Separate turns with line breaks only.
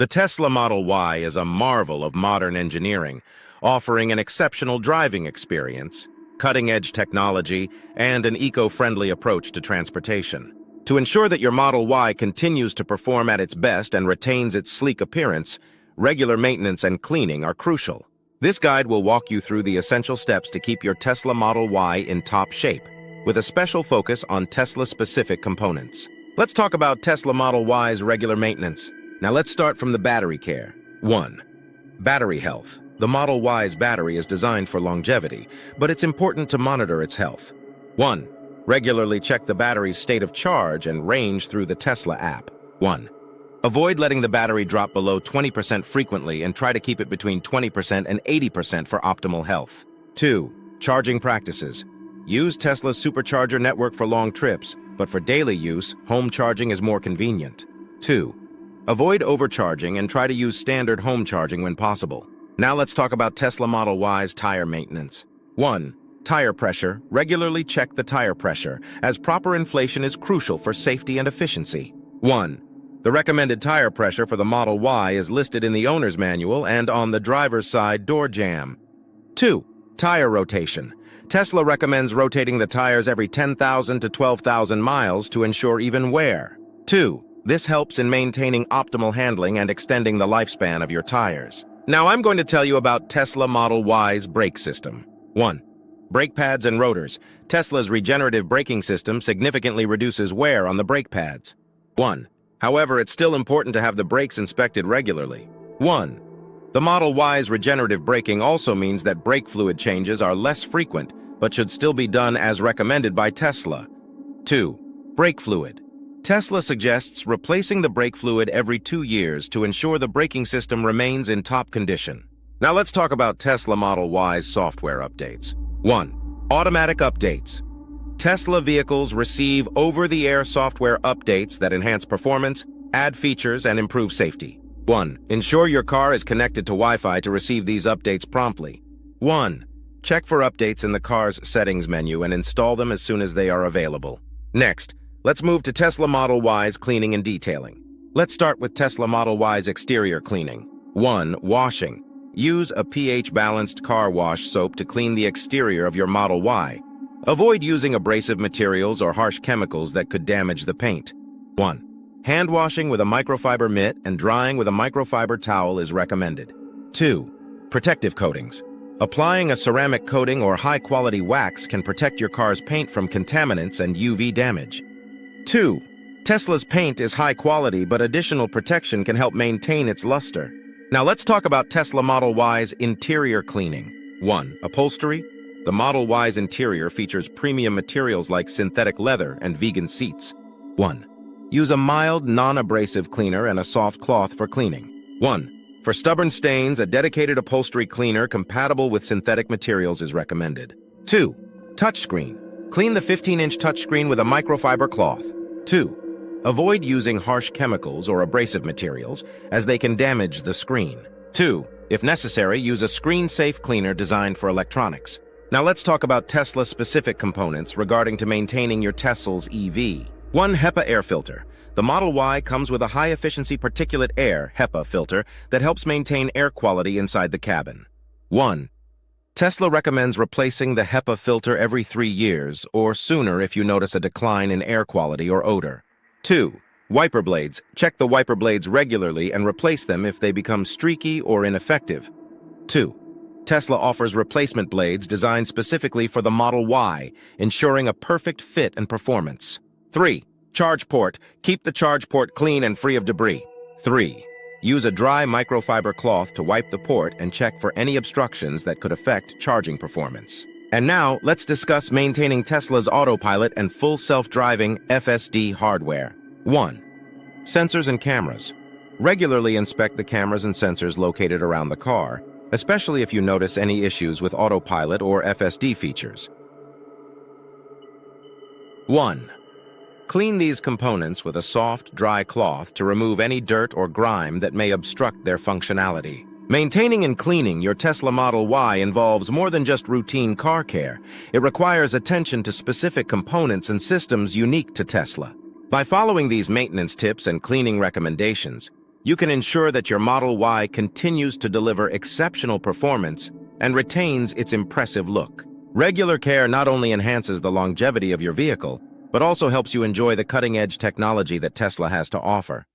The Tesla Model Y is a marvel of modern engineering, offering an exceptional driving experience, cutting-edge technology, and an eco-friendly approach to transportation. To ensure that your Model Y continues to perform at its best and retains its sleek appearance, regular maintenance and cleaning are crucial. This guide will walk you through the essential steps to keep your Tesla Model Y in top shape, with a special focus on Tesla-specific components. Let's talk about Tesla Model Y's regular maintenance. Now let's start from the battery care. 1. Battery health. The Model Y's battery is designed for longevity, but it's important to monitor its health. 1. Regularly check the battery's state of charge and range through the Tesla app. 1. Avoid letting the battery drop below 20% frequently and try to keep it between 20% and 80% for optimal health. 2. Charging practices. Use Tesla's supercharger network for long trips, but for daily use, home charging is more convenient. 2. Avoid overcharging and try to use standard home charging when possible. Now let's talk about Tesla Model Y's tire maintenance. 1. Tire pressure. Regularly check the tire pressure, as proper inflation is crucial for safety and efficiency. 1. The recommended tire pressure for the Model Y is listed in the owner's manual and on the driver's side door jamb. 2. Tire rotation. Tesla recommends rotating the tires every 10,000 to 12,000 miles to ensure even wear. 2. This helps in maintaining optimal handling and extending the lifespan of your tires. Now I'm going to tell you about Tesla Model Y's brake system. 1. Brake pads and rotors. Tesla's regenerative braking system significantly reduces wear on the brake pads. 1. However, it's still important to have the brakes inspected regularly. 1. The Model Y's regenerative braking also means that brake fluid changes are less frequent, but should still be done as recommended by Tesla. 2. Brake fluid. Tesla suggests replacing the brake fluid every 2 years to ensure the braking system remains in top condition. Now let's talk about Tesla Model Y's software updates. 1. Automatic updates. Tesla vehicles receive over-the-air software updates that enhance performance, add features, and improve safety. 1. Ensure your car is connected to Wi-Fi to receive these updates promptly. 1. Check for updates in the car's settings menu and install them as soon as they are available. Next, let's move to Tesla Model Y's cleaning and detailing. Let's start with Tesla Model Y's exterior cleaning. 1. Washing. Use a pH-balanced car wash soap to clean the exterior of your Model Y. Avoid using abrasive materials or harsh chemicals that could damage the paint. 1. Hand washing with a microfiber mitt and drying with a microfiber towel is recommended. 2. Protective coatings. Applying a ceramic coating or high-quality wax can protect your car's paint from contaminants and UV damage. 2. Tesla's paint is high quality, but additional protection can help maintain its luster. Now let's talk about Tesla Model Y's interior cleaning. 1. Upholstery. The Model Y's interior features premium materials like synthetic leather and vegan seats. 1. Use a mild, non-abrasive cleaner and a soft cloth for cleaning. 1. For stubborn stains, a dedicated upholstery cleaner compatible with synthetic materials is recommended. 2. Touchscreen. Clean the 15-inch touchscreen with a microfiber cloth. 2. Avoid using harsh chemicals or abrasive materials, as they can damage the screen. 2. If necessary, use a screen-safe cleaner designed for electronics. Now let's talk about Tesla-specific components regarding to maintaining your Tesla's EV. 1. HEPA air filter. The Model Y comes with a high-efficiency particulate air (HEPA) filter that helps maintain air quality inside the cabin. 1. Tesla recommends replacing the HEPA filter every 3 years, or sooner if you notice a decline in air quality or odor. 2. Wiper blades. Check the wiper blades regularly and replace them if they become streaky or ineffective. 2. Tesla offers replacement blades designed specifically for the Model Y, ensuring a perfect fit and performance. 3. Charge port. Keep the charge port clean and free of debris. 3. Use a dry microfiber cloth to wipe the port and check for any obstructions that could affect charging performance. And now, let's discuss maintaining Tesla's autopilot and full self-driving FSD hardware. 1. Sensors and cameras. Regularly inspect the cameras and sensors located around the car, especially if you notice any issues with autopilot or FSD features. 1. Clean these components with a soft, dry cloth to remove any dirt or grime that may obstruct their functionality. Maintaining and cleaning your Tesla Model Y involves more than just routine car care. It requires attention to specific components and systems unique to Tesla. By following these maintenance tips and cleaning recommendations, you can ensure that your Model Y continues to deliver exceptional performance and retains its impressive look. Regular care not only enhances the longevity of your vehicle, but also helps you enjoy the cutting-edge technology that Tesla has to offer.